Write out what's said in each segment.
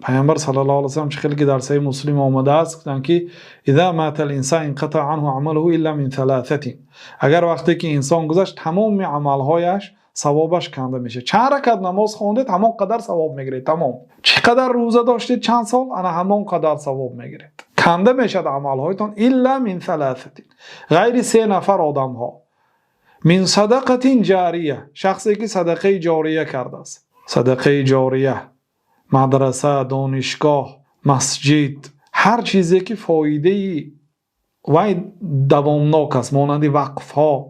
پیامبر صلی الله علیه و سلم چه خیلی که در صحیح مسلم آمده است گفتن که اذا مات الانسان انقطع عنه عمله الا من ثلاثه، اگر وقتی که انسان گذشت تمام عملهایش ثوابش کنده میشه. چند رکعت نماز خوندید همون قدر ثواب میگیرید، تمام. چقدر روزه داشتید چند سال انا همون قدر ثواب میگیرید، کنده میشد عملهایتان. الا من ثلاثه، غیر 3 نفر آدم ها. من صدقه جاریه، شخصی که صدقه جاریه کرده است. صدقه جاریه، مدرسه، دانشگاه، مسجد، هر چیزی که فایده و دوامناک است، مانند وقف ها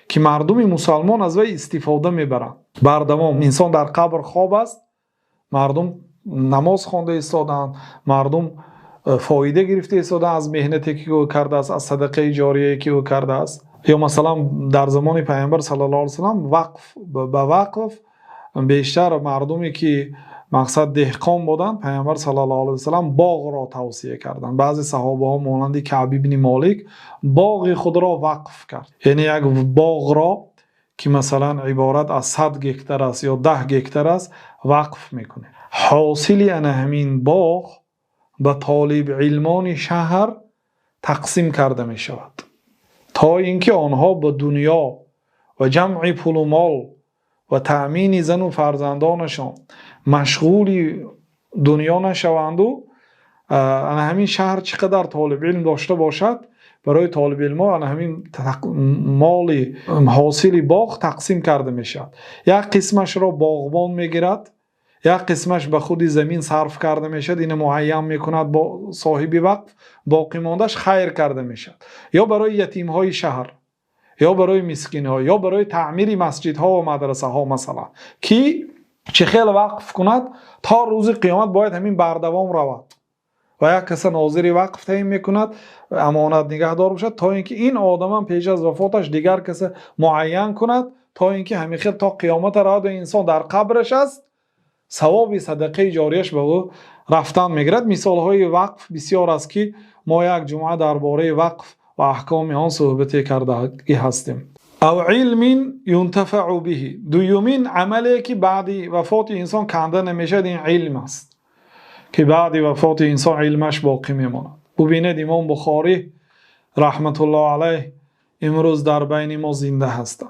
که مردم مسلمان از وی استفاده میبرند بردوام. انسان در قبر خواب است، مردم نماز خوانده ایستادند، مردم فایده گرفته ایستادند از مهنتی که او کرده است، از صدقه جاریه که او کرده است. یا مثلا در زمان پیامبر صلی الله علیه و سلم وقف به وقف بیشتر مردمی که مقصد دهقان بودند، پیامبر صلی الله علیه و سلم باغ را توصیه کردند. بعضی صحابه ها مانند کعب بن مالک باغ خود را وقف کرد، یعنی یک باغ را که مثلا عبارت از 100 گکتر است یا 10 گکتر است وقف میکنه. حاصل ان همین باغ به طالب علمان شهر تقسیم کرده می شود تا اینکه آنها به دنیا و جمع پول و مال و تأمین زن و فرزندانشان مشغول دنیا نشوند و همین شهر چقدر طالب علم داشته باشد برای طالب علم ها همین مال حاصل باغ تقسیم کرده می شود. یک قسمش را باغبان می گیرد، یک قسمش به خود زمین صرف کرده می شود، این معین می کند با صاحب وقف، باقی ماندهش خیر کرده می شود یا برای یتیم های شهر یا برای مسکین ها یا برای تعمیر مسجد ها و مدرسه ها مثلا که چه خیلی وقف کند تا روز قیامت باید همین بردوام رود و یک کس ناظر وقف تعیین میکند امانت نگهدار باشد تا اینکه این آدم هم پیش از وفاتش دیگر کس معین کند تا اینکه همیشه تا قیامت رود و انسان در قبرش است ثواب صدقه جاریش به او رفتن میگیرد. مثال های وقف بسیار است که ما یک جمعه درباره وقف و احکام آن صحبت کرده هستیم. او علم ينتفع به، دومین عملی که بعد وفات انسان کنده نمیشه این علم است که بعد وفات انسان علمش باقی میماند. ببینید امام بخاری رحمت الله علیه امروز در بین ما زنده هستند،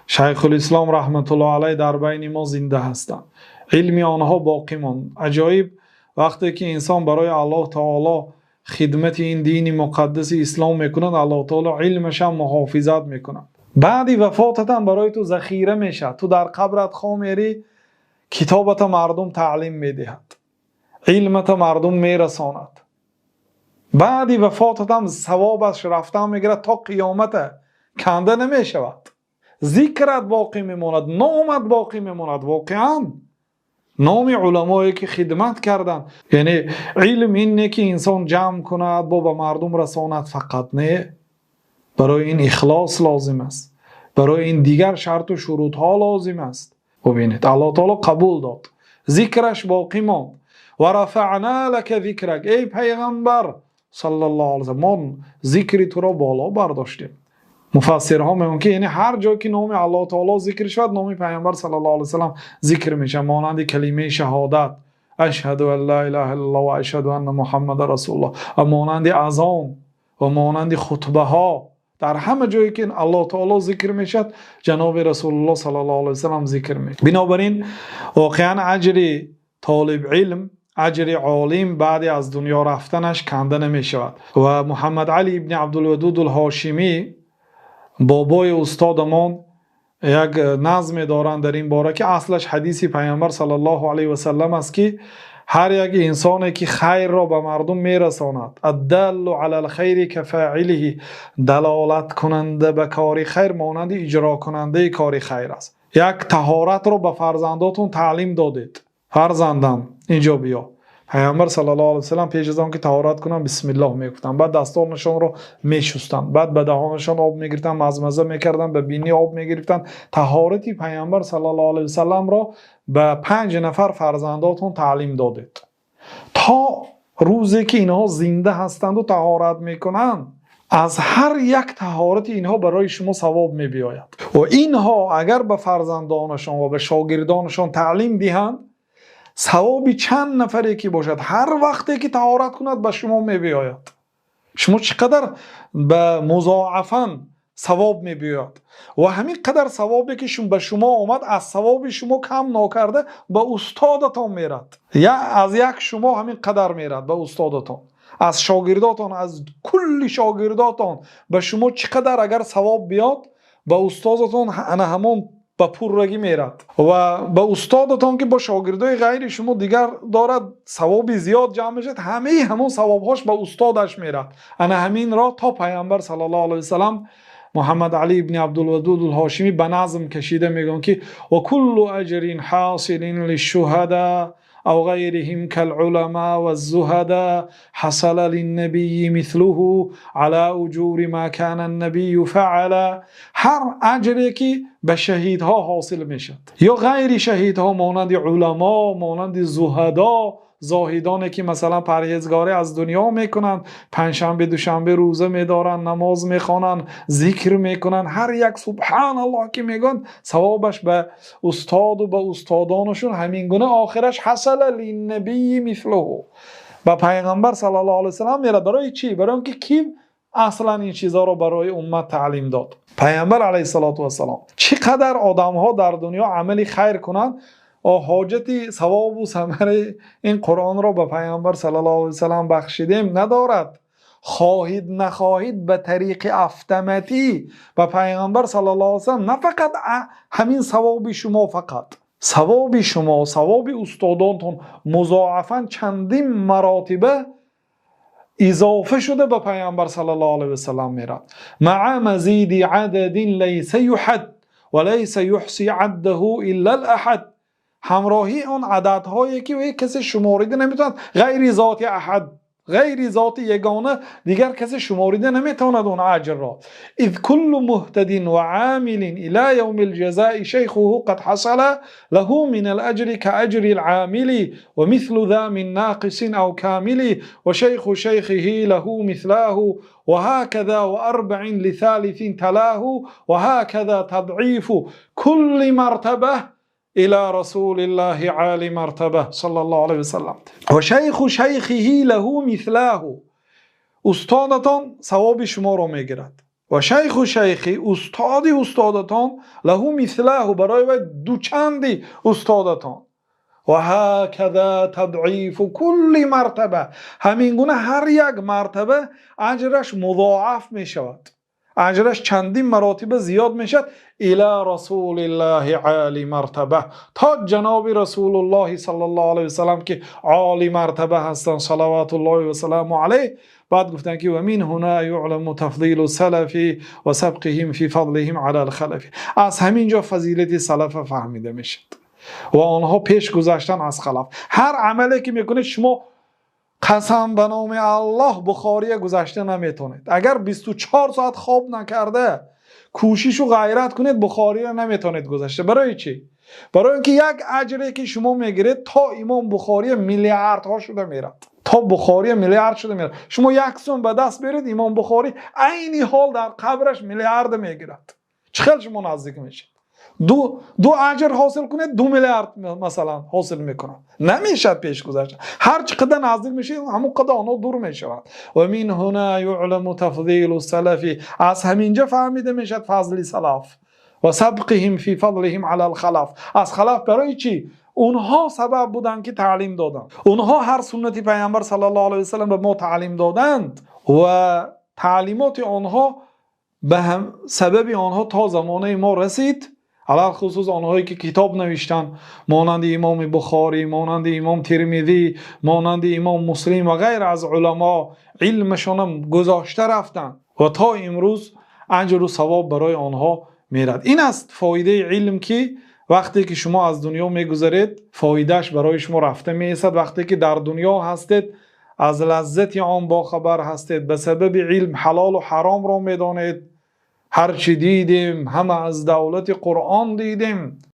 شیخ الاسلام رحمت الله علیه در بین ما زنده هستند، علم آنها باقی ماند. عجایب وقتی که انسان برای الله تعالی خدمت این دین مقدس اسلام میکند، الله تعالی علمش هم محافظت میکند. بعد وفاتت هم برای تو ذخیره میشه، تو در قبرت خواه میری کتابت مردم تعلیم میدهد، علمت مردم میرساند. بعد وفاتت هم ثوابش رفتن میگیرد تا قیامت کنده نمیشود، ذکرت باقی میماند، نامت باقی میماند. واقعا نام علمایی که خدمت کردن، یعنی علم اینه که انسان جمع کند با به مردم رساند، فقط نه، برای این اخلاص لازم است، برای این دیگر شرط و شروط ها لازم است. ببینید الله تعالی قبول داد، ذکرش باقی ماند. و رفعنا لك ذکرک، ای پیغمبر صلی الله علیه و سلم ما ذکر تو را بالا برداشتیم. مفسرها میگن که یعنی هر جا که نام الله تعالی ذکر شد نام پیامبر صلی الله علیه و سلم ذکر میشه، مانند کلمه شهادت اشهد ان لا اله الا الله و اشهد ان محمد رسول الله، و مانند اذان و مانند خطبه ها، در همه جایی که الله تعالی ذکر میشد جناب رسول الله صلی الله علیه و سلم ذکر میشه. بنابراین واقعا اجر طالب علم، اجر عالم بعد از دنیا رفتنش کنده نمیشود. و محمد علی ابن عبدالودود الهاشمی بابای استادمان یک نظم دارند در این باره که اصلش حدیث پیامبر صلی الله علیه و سلم است که هر یک انسانی که خیر را به مردم میرساند، الدال علی الخیر کفاعله، دلالت کننده به کار خیر مانند اجرا کننده کار خیر است. یک طهارت را به فرزنداتون تعلیم دادید، فرزندم اینجا بیا، پیامبر صلی الله علیه و سلم پیش از آن که طهارت کنن بسم الله میگفتن، بعد دستانشان رو میشستن، بعد به دهانشان آب میگرفتن، مزمزه میکردن، به بینی آب میگرفتن. طهارتی پیامبر صلی الله علیه و سلم را به 5 نفر فرزنداتون تعلیم دادید تا روزی که اینها زنده هستند و طهارت میکنن از هر یک طهارت اینها برای شما ثواب میبیاید. و اینها اگر به فرزندانشان و به شاگردانشان تعلیم دهند ثواب چند نفری که باشد هر وقتی که طهارت کند به شما میبیاید. شما چقدر به مضاعفاً ثواب میبیاید و همین قدر ثوابی که به شما آمد از ثواب شما کم نکرده به استادتان میرد، یا از یک شما همین قدر میرد به استادتان، از شاگرداتان، از کل شاگرداتان به شما چقدر اگر ثواب بیاد به استادتان همون به پررگی میرد و به استادتان که با شاگردای غیر شما دیگر دارد ثواب زیاد جمع میشد، همون ثوابهاش به استادش میرد. انا همین را تا پیامبر صلی الله علیه و سلم محمد علی ابن عبدالودود الهاشمی به نظم کشیده میگن که و کل اجر حاصل للشهداء او غیرهم كالعلماء والزهداء حصل للنبي مثله على اجور ما كان النبي فعلا. هر اجری که به شهیدها حاصل میشد یا غیر شهیدها مانند علما، مانند زهدا، زاهدانی که مثلا پرهیزگاری از دنیا میکنند، پنجشنبه دوشنبه روزه میدارن، نماز میخوانند، ذکر میکنند، هر یک سبحان الله که میگن ثوابش به استاد و به استادانشون همین گونه آخرش حصل للنبی مثله، با پیغمبر صلی الله علیه و سلم میره. برای چی؟ برای اینکه کی اصلا این چیزا رو برای امت تعلیم داد؟ پیغمبر علیه السلام. چقدر آدم ها در دنیا عملی خیر کنند حاجتی ثواب و ثمره این قرآن را به پیامبر صلی الله علیه و سلم بخشیدیم ندارد. خواهید نخواهید به طریق افتمتی به پیامبر صلی الله علیه و سلم نه فقط همین ثواب شما، فقط ثواب شما، ثواب استادانتون مضاعفاً چندین مراتبه اضافه شده به پیامبر صلی الله علیه و سلم میرد. مع مزید عدد لیس یحد و لیس یحصی عده الا الاحد، همراهی اون عددهایی که کسی شماریده نمیتواند، غیر ذات احد، غیر ذات یگانه دیگر کسی شماریده نمیتواند اون اجر را. اذ کل مهتد و عامل الى یوم الجزاء شیخه قد حصل له من الاجر كاجر العامل و مثل ذا من ناقص او كامل و شیخ شیخه له مثله و هكذا و اربع لثالث تلاه و هكذا تضعیف كل مرتبه الى رسول الله عالی مرتبه صلی الله علیه و سلم و شیخ شیخه له مثله. استادتان ثواب شما را میگیرد و شیخ شیخی استادتان له مثله، برای دو چندی استادتان. و هكذا تضعیف کل مرتبه، همین گونه هر یک مرتبه اجرش مضاعف می شود، اجرش چندین مراتب زیاد میشد. الى رسول الله عالی مرتبه، تا جناب رسول الله صلی الله علیه و سلم که عالی مرتبه هستند صلوات الله و سلام علیه. بعد گفتن که و من هنا یعلم تفضیل السلف و سبقهم فی فضلهم علی الخلف، از همینجا فضیلت سلف فهمیده میشد و آنها پیش گذشتن از خلف. هر عملی که میکنید شما قسم به نام الله بخاری گذشته نمیتونید. اگر 24 ساعت خواب نکرده کوشش و غیرت کنید بخاری را نمیتونید گذشته. برای چی؟ برای اینکه یک اجری که شما میگیرید تا امام بخاری میلیاردها شده میرد، تا بخاری میلیارد شده میرد. شما یک سوم به دست برید امام بخاری عینی حال در قبرش میلیارد میگیرد. چقدر شما نزدیک میشید؟ دو اجر حاصل کنید 2 میلیارد مثلا حاصل میکنن، نمیشد پیش گذشت. هر چقدر نزدیک میشید همون قدر آنها دور میشوند. و من هنا یعلم تفضیل السلف، از همینجا فهمیده میشد فضل سلف و سبقهم فی فضلهم علی الخلف. از خلف برای چی؟ اونها سبب بودن که تعلیم دادن، اونها هر سنتی پیامبر صلی الله علیه و سلم به ما تعلیم دادند و تعلیمات آنها به سبب آنها تا زمانه ما رسید. علال خصوص آنهایی که کتاب نوشتن مانند امام بخاری، مانند امام ترمذی، مانند امام مسلم و غیر از علما علمشان گذاشته رفتن و تا امروز اجر و ثواب برای آنها میرد. این است فایده علم که وقتی که شما از دنیا میگذرید فایدهش برای شما رفته میرسد. وقتی که در دنیا هستید از لذت آن با خبر هستید، به سبب علم حلال و حرام را میدانید. هر چی دیدیم همه از دولت قرآن دیدیم.